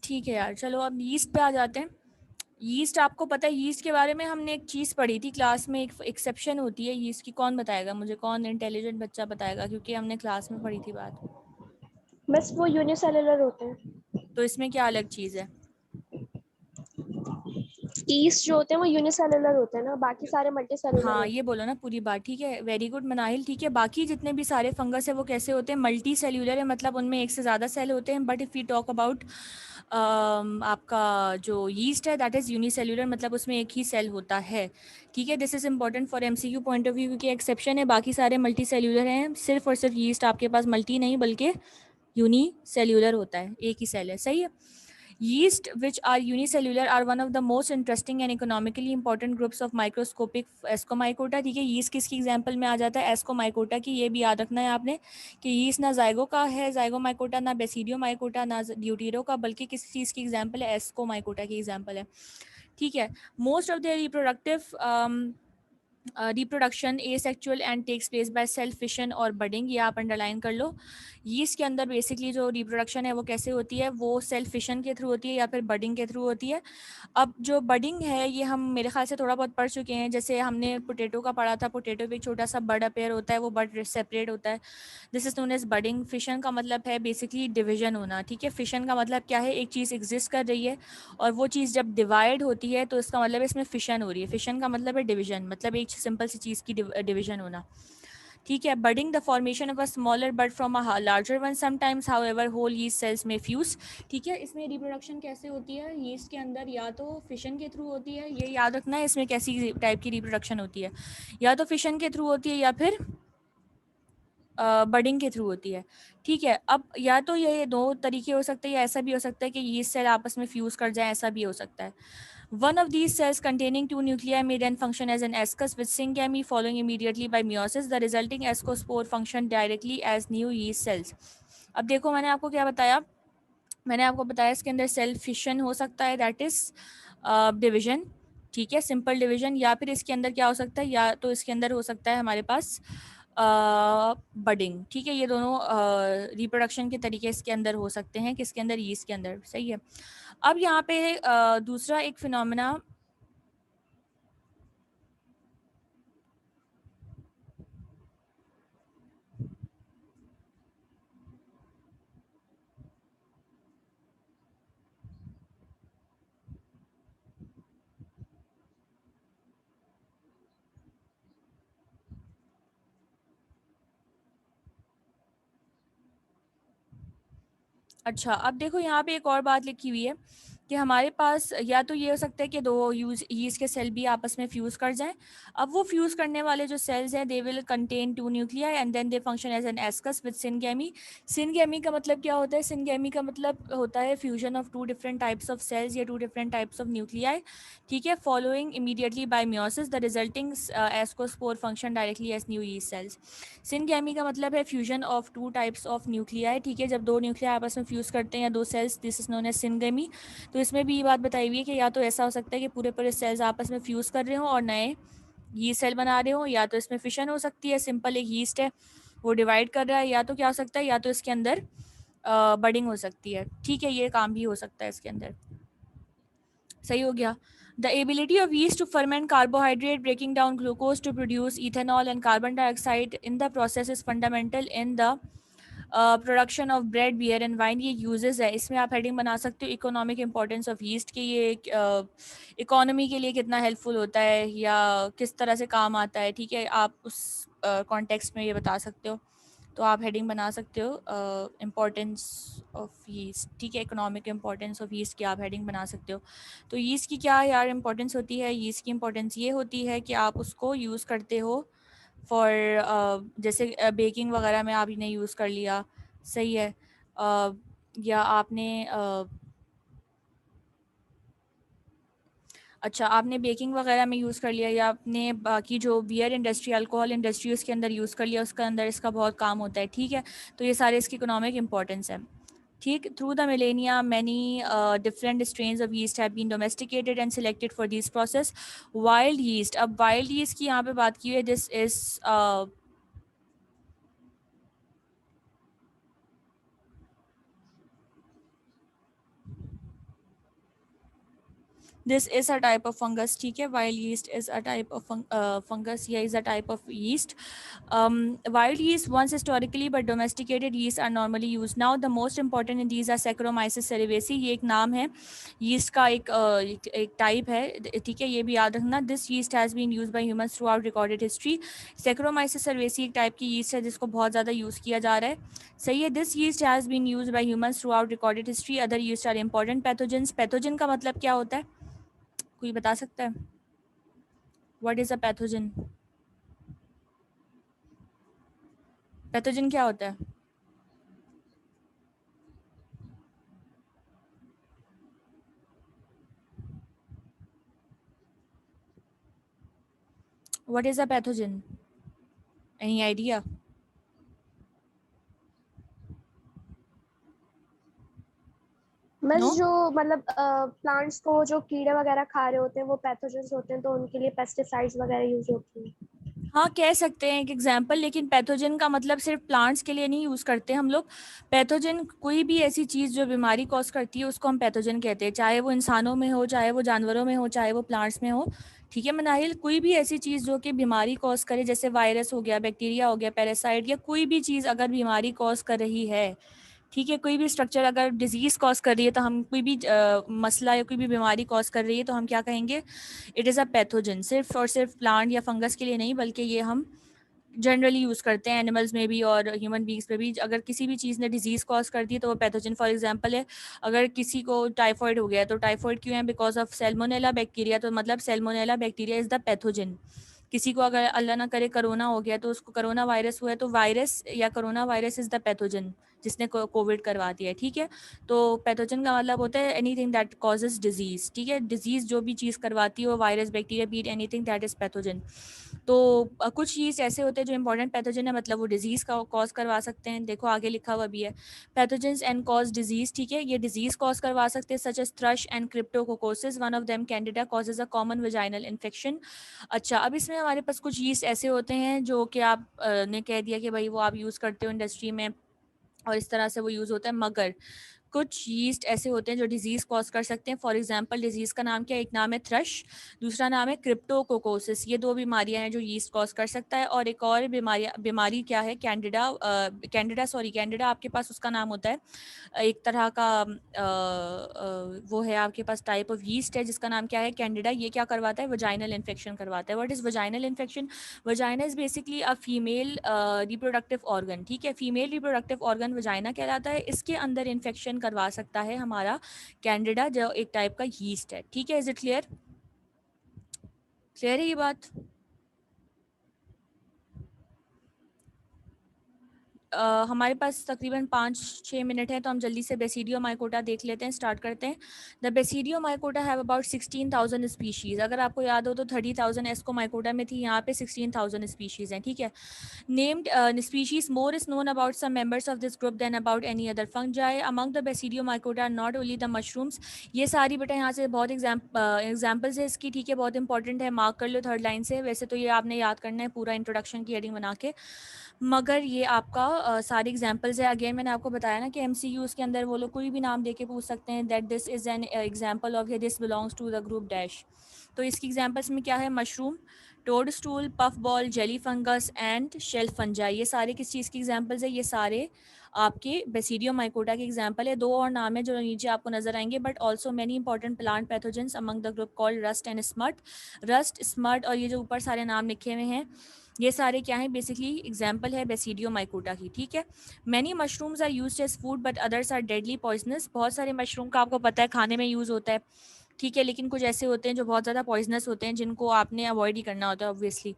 ठीक है यार, चलो अब यीस्ट पे आ जाते हैं। यीस्ट, आपको पता है यीस्ट के बारे में हमने एक चीज़ पढ़ी थी क्लास में, एक एक्सेप्शन होती है यीस्ट की। कौन बताएगा मुझे? कौन इंटेलिजेंट बच्चा बताएगा? क्योंकि हमने क्लास में पढ़ी थी बात। बस वो यूनिसेलुलर होते हैं। तो इसमें क्या अलग चीज़ है? ईस्ट जो होते हैं वो यूनिसेलुलर होते हैं ना, बाकी सारे मल्टी सेलुलर हाँ, होते ये बोलो ना पूरी बात। ठीक है, वेरी गुड मनाहिल। ठीक है, बाकी जितने भी सारे फंगस है वो कैसे होते हैं? मल्टी सेल्यूलर है, मतलब उनमें एक से ज़्यादा सेल होते हैं। But if you talk about आपका जो यीस्ट है, दैट इज़ यूनिसेल्यूलर, मतलब उसमें एक ही सेल होता है। ठीक है, this is important for MCQ point of view, क्योंकि एक्सेप्शन है, बाकी सारे मल्टी सेल्यूलर हैं। सिर्फ और सिर्फ यीस्ट आपके पास मल्टी नहीं बल्कि यूनिसेल्यूलर होता है, एक ही सेल है। सही है। Yeast, which are unicellular, are one of the most interesting and economically important groups of microscopic Ascomycota। ठीक है, yeast किसकी एग्जाम्पल में आ जाता है? Ascomycota की। ये भी याद रखना है आपने कि yeast ना जाइगो का है, जाइगोमाइकोटा, ना बेसिडियोमाइकोटा, ना ड्यूटीरो का, बल्कि किस चीज़ की एग्जाम्पल है? एस्कोमाइकोटा की एग्जाम्पल है। ठीक है, most of their reproductive reproduction asexual and takes place by self fission और बडिंग। ये आप अंडरलाइन कर लो। यीस्ट के अंदर बेसिकली जो रिप्रोडक्शन है वो कैसे होती है? वो सेल्फ फिशन के थ्रू होती है या फिर बडिंग के थ्रू होती है। अब जो बडिंग है ये हम मेरे ख्याल से थोड़ा बहुत पढ़ चुके हैं। जैसे हमने पोटैटो का पढ़ा था, पोटैटो पे एक छोटा सा बड अपेयर होता है, वो बड सेपरेट होता है, this is known as budding. Fission का मतलब है बेसिकली डिवीजन होना। ठीक है, फिशन का मतलब क्या है? एक चीज़ एग्जिस्ट कर रही है और वो चीज़ जब डिवाइड होती है तो इसका मतलब इसमें फिशन हो रही है। फिशन का मतलब है डिवीजन, मतलब एक सिंपल सी चीज़ की डिवीजन होना। ठीक है, budding the formation of a smaller bud from a larger one, sometimes however whole yeast cells में फ्यूज। ठीक है, इसमें रिप्रोडक्शन कैसे होती है यीस्ट के अंदर? या तो फिशन के थ्रू होती है, ये याद रखना है, इसमें कैसी टाइप की रिप्रोडक्शन होती है? या तो फिशन के थ्रू होती है या फिर बडिंग के थ्रू होती है। ठीक है, अब या तो ये दो तरीके हो सकते हैं, या ऐसा भी हो सकता है कि यीस्ट सेल आपस में फ्यूज कर जाए, ऐसा भी हो सकता है। One of these cells containing two nuclei may then function as an ascus with syngamy following immediately by meiosis. The resulting ascospore function directly as new yeast cells. अब देखो मैंने आपको क्या बताया? मैंने आपको बताया इसके अंदर सेल फिशन हो सकता है, दैट इज डिवीजन। ठीक है, सिंपल डिवीजन, या फिर इसके अंदर क्या हो सकता है? या तो इसके अंदर हो सकता है हमारे पास बडिंग। ठीक है, ये दोनों रिप्रोडक्शन के तरीके इसके अंदर हो सकते हैं, किसके अंदर? यीस्ट के अंदर। सही है। अब यहाँ पे दूसरा एक फिनोमेना, अच्छा अब देखो यहाँ पे एक और बात लिखी हुई है कि हमारे पास या तो ये हो सकता है कि दो यीस्ट के सेल भी आपस में फ्यूज़ कर जाएं। अब वो फ्यूज़ करने वाले जो सेल्स हैं they will contain 2 nuclei and then they function as an ascus with syngamy. Syngamy का मतलब क्या होता है? सिनगेमी का मतलब होता है fusion of 2 different types of cells या 2 डिफरेंट टाइप्स ऑफ न्यूक्लियाई, ठीक है, following immediately by meiosis the resulting ascospore function directly as new yeast cells. Syngamy का मतलब है fusion of 2 types of nuclei, ठीक है, जब दो न्यूक्लियाई आपस में फ्यूज़ करते हैं या दो cells, this is known as syngamy. तो इसमें भी ये बात बताई हुई है कि या तो ऐसा हो सकता है कि पूरे पूरे सेल्स आपस में फ्यूज़ कर रहे हो और नए यीस्ट सेल बना रहे हो, या तो इसमें फिशन हो सकती है, सिंपल एक यीस्ट है वो डिवाइड कर रहा है, या तो क्या हो सकता है, या तो इसके अंदर बडिंग हो सकती है, ठीक है, ये काम भी हो सकता है इसके अंदर। सही हो गया। The ability of yeast to ferment carbohydrate breaking down glucose to produce ethanol and carbon dioxide in the process is fundamental in the production of bread beer and wine. ये यूजेस है, इसमें आप हेडिंग बना सकते हो economic importance of yeast के, ये economy के लिए कितना हेल्पफुल होता है या किस तरह से काम आता है, ठीक है, आप उस कॉन्टेक्स्ट में ये बता सकते हो। तो आप हेडिंग बना सकते हो इम्पोर्टेंस ऑफ यीस्ट, ठीक है, इकोनॉमिक इम्पोर्टेंस ऑफ यीस्ट की आप हेडिंग बना सकते हो। तो यीस्ट की क्या यार इंपॉर्टेंस होती है? यीस्ट की इंपॉर्टेंस ये होती है कि आप उसको यूज़ करते हो फॉर जैसे बेकिंग वगैरह में आपने यूज़ कर लिया, सही है, या आपने अच्छा आपने बेकिंग वगैरह में यूज़ कर लिया, या आपने बाकी जो बियर इंडस्ट्री, अल्कोहल इंडस्ट्री उसके अंदर यूज़ कर लिया, उसके अंदर इसका बहुत काम होता है, ठीक है। तो ये सारे इसकी इकोनॉमिक इंपॉर्टेंस है, ठीक। Through the millennia many different strains of yeast have been domesticated and selected for this process. Wild yeast, अब वाइल्ड यीस्ट की यहाँ पे बात की है, this is this is a type of fungus, ठीक है, wild yeast is a type of fungus, yeah, is a type of yeast. Wild yeast once historically but domesticated yeast are normally used now. The most important in these are Saccharomyces cerevisiae, ये एक नाम है yeast का, एक type है, ठीक है, ये भी याद रखना। This yeast has been used by humans throughout recorded history. Saccharomyces cerevisiae एक टाइप की yeast है जिसको बहुत ज़्यादा यूज़ किया जा रहा है, सही है। This yeast has been used by humans throughout recorded history. Other yeast are important pathogens. Pathogen का मतलब क्या होता है? कोई बता सकता है? What is a pathogen? Pathogen क्या होता है? What is a pathogen? Any idea? बस नो? जो मतलब प्लांट्स को जो कीड़े वगैरह खा रहे होते हैं वो पैथोजेंस होते हैं, तो उनके लिए पेस्टिसाइड्स वगैरह यूज होती हैं। हाँ कह सकते हैं एक एग्जाम्पल, लेकिन पैथोजन का मतलब सिर्फ प्लांट्स के लिए नहीं यूज़ करते हम लोग। पैथोजन कोई भी ऐसी चीज़ जो बीमारी कॉज करती है उसको हम पैथोजन कहते हैं, चाहे वो इंसानों में हो, चाहे वो जानवरों में हो, चाहे वो प्लांट्स में हो, ठीक है मनाहिल। कोई भी ऐसी चीज़ जो कि बीमारी कॉज करे, जैसे वायरस हो गया, बैक्टीरिया हो गया, पैरासाइट, या कोई भी चीज़ अगर बीमारी कॉज कर रही है, ठीक है, कोई भी स्ट्रक्चर अगर डिजीज़ कॉज कर रही है, तो हम कोई भी मसला या कोई भी बीमारी कॉज कर रही है तो हम क्या कहेंगे? It is a pathogen. सिर्फ और सिर्फ प्लांट या फंगस के लिए नहीं, बल्कि ये हम जनरली यूज़ करते हैं एनिमल्स में भी और ह्यूमन बींग्स में भी। अगर किसी भी चीज़ ने डिजीज़ कॉज कर दी है तो वो पैथोजन। फॉर एग्जांपल है, अगर किसी को टाइफॉइड हो गया है तो टाइफॉइड क्यों है? बिकॉज ऑफ सैल्मोनेला बैक्टीरिया, तो मतलब Salmonella bacteria is the pathogen. किसी को अगर अल्लाह ना करे कोरोना हो गया तो उसको कोरोना वायरस हुआ है, तो वायरस या corona virus is the pathogen जिसने कोविड करवा दिया है, ठीक है। तो पैथोजन का मतलब होता है एनीथिंग दैट कॉजेज डिजीज़, ठीक है, डिजीज़ जो भी चीज़ करवाती है वो virus, bacteria, be it anything that is pathogen. तो कुछ चीज़ ऐसे होते हैं जो इंपॉर्टेंट पैथोजन है, मतलब वो डिजीज़ का कॉज करवा सकते हैं। देखो आगे लिखा हुआ भी है, पैथोजेंस एंड कॉज डिजीज़, ठीक है, ये डिजीज़ कॉज करवा सकते हैं, such as thrush and cryptococcosis, one of them candida causes a common vaginal infection. अच्छा, अब इसमें हमारे पास कुछ यीस्ट ऐसे होते हैं जो कि आप ने कह दिया कि भाई वो आप यूज़ करते हो इंडस्ट्री में और इस तरह से वो यूज़ होता है, मगर कुछ यीस्ट ऐसे होते हैं जो डिजीज़ कॉज कर सकते हैं। फॉर एग्जांपल डिजीज़ का नाम क्या है? एक नाम है थ्रश, दूसरा नाम है क्रिप्टोकोकोसिस। ये दो बीमारियां हैं जो यीस्ट कॉज कर सकता है। और एक और बीमारी क्या है? कैंडिडा आपके पास उसका नाम होता है, एक तरह का वो है आपके पास, टाइप ऑफ यीस्ट है जिसका नाम क्या है? कैंडिडा। ये क्या करवाता है? वजाइनल इन्फेक्शन करवाता है। What is vaginal infection? Vagina is basically a female reproductive organ, ठीक है, फीमेल रिप्रोडक्टिव ऑर्गन वजाइना कहलाता है। इसके अंदर इन्फेक्शन करवा सकता है हमारा कैंडिडा, जो एक टाइप का यीस्ट है। ठीक है, इज इट क्लियर? क्लियर है ये बात? हमारे पास तकरीबन 5-6 मिनट है, तो हम जल्दी से बेसिडियो माइकोटा देख लेते हैं, स्टार्ट करते हैं। The basidio mycota have about 16,000 species. अगर आपको याद हो तो 30,000 एस्को माइकोटा में थी, यहाँ पे 16,000 स्पीशीज़ हैं। ठीक है, named species more is known about some members of this group than about any other fungi among the basidiomycota, not only the mushrooms. ये सारी बेटा यहाँ से बहुत एग्जाम्पल्स है इसकी। ठीक है, बहुत इंपॉर्टेंट है, मार्क कर लो थर्ड लाइन से। वैसे तो ये आपने याद करना है पूरा इंट्रोडक्शन की हेडिंग बना के, मगर ये आपका सारे एग्जांपल्स है। अगेन मैंने आपको बताया ना कि एमसीक्यूज के अंदर वो लोग कोई भी नाम देके पूछ सकते हैं, that this is an example of, this belongs to the group dash. तो इसकी एग्जांपल्स में क्या है? Mushroom, toadstool, puffball, jelly fungus and shelf fungi. ये सारे किस चीज़ की एग्जांपल्स है? ये सारे आपके बेसिडियो माइकोटा के एग्जांपल है। दो और नाम है जो नीचे आपको नजर आएंगे, but also many important plant pathogens among the group called rust and smut. Rust, smut और ये जो ऊपर सारे नाम लिखे हुए हैं, ये सारे क्या हैं? बेसिकली एग्जाम्पल है बेसिडियो माइकोटा की। ठीक है, many mushrooms are used as food but others are deadly poisonous. बहुत सारे मशरूम का आपको पता है खाने में यूज़ होता है, ठीक है, लेकिन कुछ ऐसे होते हैं जो बहुत ज़्यादा पॉइजनस होते हैं, जिनको आपने अवॉइड ही करना होता है obviously.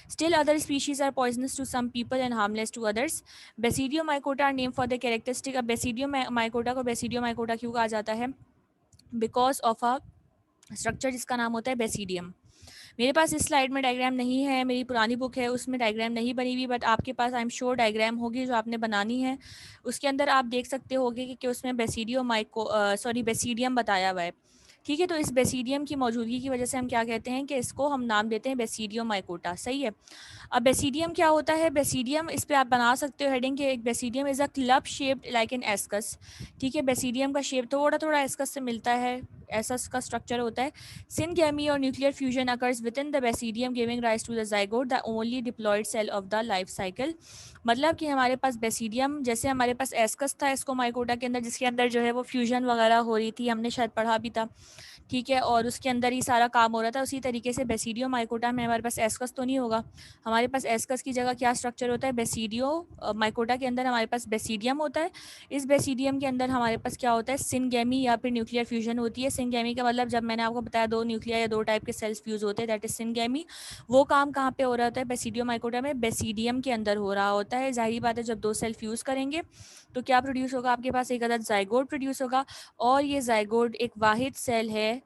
Still other species are poisonous to some people and harmless to others. Basidiomycota are name for the characteristic. अब बेसिडियो माइकोटा को बेसिडियो माइकोटा क्यों कहा जाता है? बिकॉज ऑफ अ स्ट्रक्चर जिसका नाम होता है बेसिडियम। मेरे पास इस स्लाइड में डायग्राम नहीं है, मेरी पुरानी बुक है उसमें डायग्राम नहीं बनी हुई, बट आपके पास आई एम श्योर डायग्राम होगी जो आपने बनानी है। उसके अंदर आप देख सकते होगे कि उसमें बेसिडियम बताया हुआ है। ठीक है, तो इस बेसिडियम की मौजूदगी की वजह से हम क्या कहते हैं कि इसको हम नाम देते हैं बेसिडियो माइकोटा। सही है। अब बेसिडियम क्या होता है? बेसिडियम, इस पे आप बना सकते हो हेडिंग के, एक basidium is a club shaped like an ascus. ठीक है, बेसिडियम का शेप थोड़ा थोड़ा एस्कस से मिलता है, ऐसा इसका स्ट्रक्चर होता है। सिनगेमी और nuclear fusion occurs within the basidium giving rise to the zygote, the only diploid cell of the life cycle. मतलब कि हमारे पास बेसिडियम, जैसे हमारे पास एस्कस था इसको माइकोटा के अंदर, जिसके अंदर जो है वो फ्यूजन वगैरह हो रही थी, हमने शायद पढ़ा भी था। ठीक है, और उसके अंदर ही सारा काम हो रहा था। उसी तरीके से बेसिडियो माइकोटा में हमारे पास एस्कस तो नहीं होगा, हमारे पास एस्कस की जगह क्या स्ट्रक्चर होता है? बेसिडियो माइकोटा के अंदर हमारे पास बेसिडियम होता है। इस बेसिडियम के अंदर हमारे पास क्या होता है? सिनगेमी या फिर न्यूक्लियर फ्यूजन होती है। सिनगेमी का मतलब, जब मैंने आपको बताया दो न्यूक्लिया या दो टाइप के सेल्स फ्यूज होते हैं, दैट इज सिनगेमी। वो काम कहाँ पे हो रहा होता है? बेसिडियो माइकोटा में बेसिडियम के अंदर हो रहा होता है। जाहिर बात है, जब दो सेल फ्यूज करेंगे तो क्या प्रोड्यूस होगा? आपके पास एक अदद जाइगोट प्रोड्यूस होगा, और ये जाइगोट एक वाहिद सेल है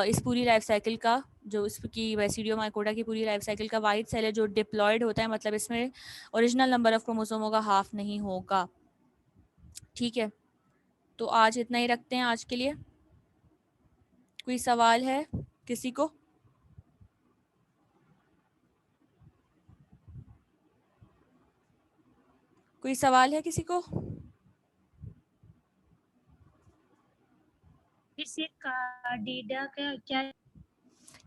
इस पूरी लाइफ साइकिल का, जो इसकी बेसिडियो माइकोटा की पूरी लाइफ साइकिल का वाहिद सेल है जो डिप्लॉयड होता है, मतलब इसमें ओरिजिनल नंबर ऑफ क्रोमोसोमों का हाफ नहीं होगा। ठीक है, तो आज इतना ही रखते हैं आज के लिए। कोई सवाल है किसी को? कोई सवाल है किसी को? इसे कार्डिडा का क्या?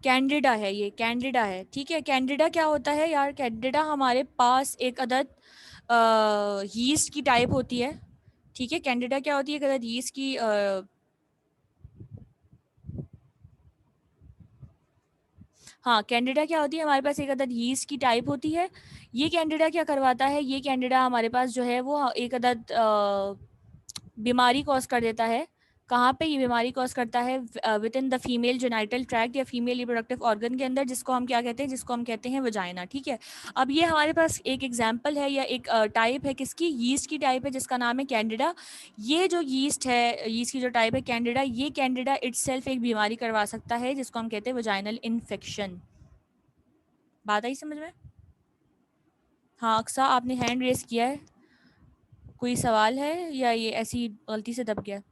कैंडिडा है, ये कैंडिडा है। ठीक है, कैंडिडा क्या होता है यार? कैंडिडा हमारे पास एक अदद यीस्ट की टाइप होती है। ठीक है, कैंडिडा क्या होती है? एक अदद यीस्ट की हाँ, कैंडिडा क्या होती है? हमारे पास एक अदद यीस्ट की टाइप होती है। ये कैंडिडा क्या करवाता है? ये कैंडिडा हमारे पास जो है वो एक अदद बीमारी कॉज कर देता है। कहाँ पे ये बीमारी कॉज करता है? Within the female genital tract या फीमेल रिप्रोडक्टिव ऑर्गन के अंदर, जिसको हम क्या कहते हैं? जिसको हम कहते हैं वजाइना। ठीक है, अब ये हमारे पास एक एग्जाम्पल है या एक टाइप है किसकी? यीस्ट की टाइप है जिसका नाम है कैंडिडा। ये जो यीस्ट है, यीस्ट की जो टाइप है कैंडिडा, ये कैंडिडा इटसेल्फ एक बीमारी करवा सकता है जिसको हम कहते हैं वजाइनल इन्फेक्शन। बात आई समझ में? हाँ अक्सा, आपने हैंड रेस किया है, कोई सवाल है या ये ऐसी गलती से दब गया?